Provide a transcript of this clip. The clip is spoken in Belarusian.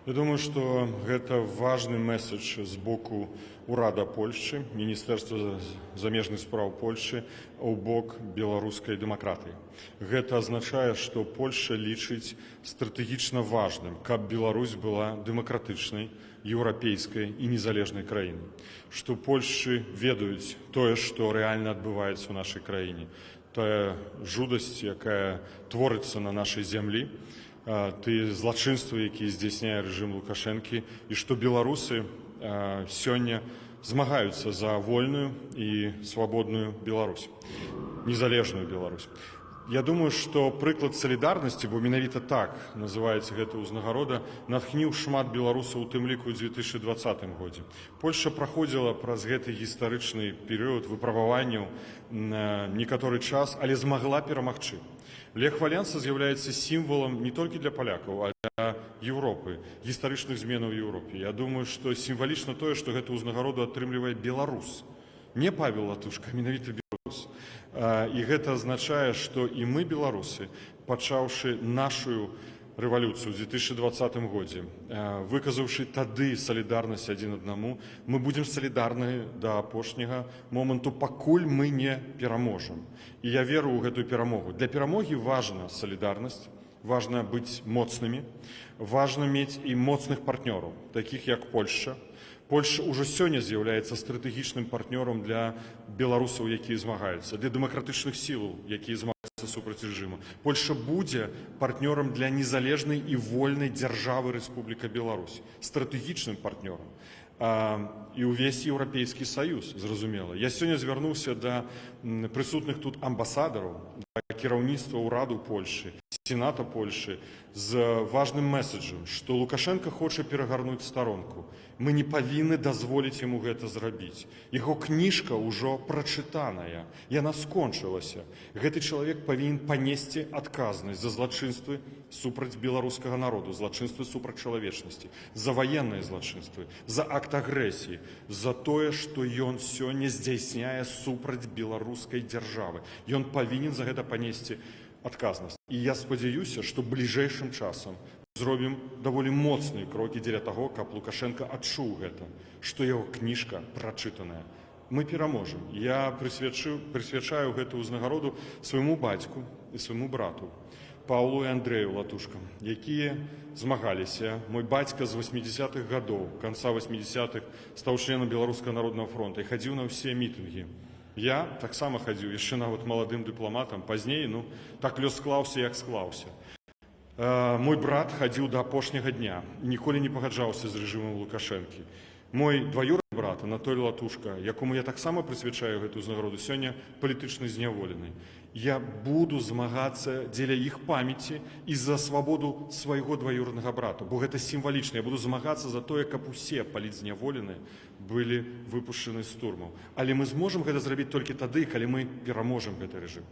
Я думаю, што гэта важны месседж з боку ўрада Польшчы, Міністэрства замежных спраў Польшчы ў бок беларускай дэмакратыі. Гэта азначае, што Польшча лічыць стратэгічна важным, каб Беларусь была дэмакратычнай, еўрапейскай і незалежнай краінай. Што Польшчы ведаюць тое, што рэальна адбываецца ў нашай краіне. Тая жудасць, якая творыцца на нашай зямлі, тыя злачынствы, якія здзяйсняе рэжым Лукашэнкі, і што беларусы сёння змагаюцца за вольную і свабодную Беларусь, незалежную Беларусь. Я думаю, што прыклад салідарнасці, бо менавіта так называецца гэта ўзнагарода, натхніў шмат беларусаў, у тым ліку ў 2020 годзе. Польшча праходзіла праз гэты гістарычны перыяд выпрабаванняў некаторы час, але змагла перамагчы. Лех Валенса з'яўляецца сімвалам не толькі для палякаў, а для Еўропы, гістарычных зменаў у Еўропе. Я думаю, што сімвалічна тое, што гэту ўзнагароду атрымлівае беларус. Не Павел Латушка, а менавіта беларус. І гэта азначае, што і мы, беларусы, пачаўшы нашу рэвалюцыю ў 2020 годзе, выказаўшы тады салідарнасць адзін аднаму, мы будзем салідарныя да апошняга моманту, пакуль мы не пераможам. І я веру ў гэтую перамогу. Для перамогі важна салідарнасць, важна быць моцнымі, важна мець і моцных партнёраў, такіх як Польшча. Польшча ўжо сёння з'яўляецца стратэгічным партнёрам для беларусаў, якія змагаюцца, для дэмакратычных сілаў, якія змагаюцца супраць рэжыму. Польшча будзе партнёрам для незалежнай і вольнай дзяржавы Рэспубліка Беларусь, стратэгічным партнёрам. І ўвесь еўрапейскі саюз, зразумела. Я сёння звярнуўся да прысутных тут амбасадараў, да кіраўніцтва ўраду Польшчы, Сената Польшчы з важным месседжам, што Лукашенко хоча перагарнуць старонку. Мы не павінны дазволіць яму гэта зрабіць. Яго кніжка ўжо прачытаная, яна скончылася. Гэты чалавек павінен панесці адказнасць за злачынствы супраць беларускага народу, злачынствы супраць чалавечнасці, за ваенныя злачынствы, за акт агрэсіі, за тое, што ён сёння здзяйсняе супраць беларускай дзяржавы. Ён павінен за гэта панесці адказнасць. І я спадзяюся, што бліжэйшым часам зробім даволі моцныя крокі дзеля таго, каб Лукашенко адчуў гэта, што яго кніжка прачытаная. Мы пераможам. Я прысвячаю гэту ўзнагароду свайму бацьку і свайму брату, Паўлу і Андрэю Латушкам, якія змагаліся. Мой бацька з 80-х гадоў, канца 80-х, стаў членам Беларускага народнага фронта і хадзіў на ўсе мітынгі. Я таксама хадзіў, яшчэ нават маладым дыпламатам, пазней, так лёс склаўся, як склаўся. Мой брат хадзіў да апошняга дня, ніколі не пагаджаўся з рэжымам Лукашэнкі. Мой дваюродны брат, Анатоль Латушка, якому я таксама прысвячаю гэту ўзнагароду, сёння палітычна зняволены. Я буду змагацца дзеля іх памяці і за свабоду свайго дваюроднага брата, бо гэта сімвалічна. Я буду змагацца за тое, каб усе палітзняволеныя былі выпушчаны з турмаў. Але мы зможам гэта зрабіць толькі тады, калі мы пераможам гэты рэжым.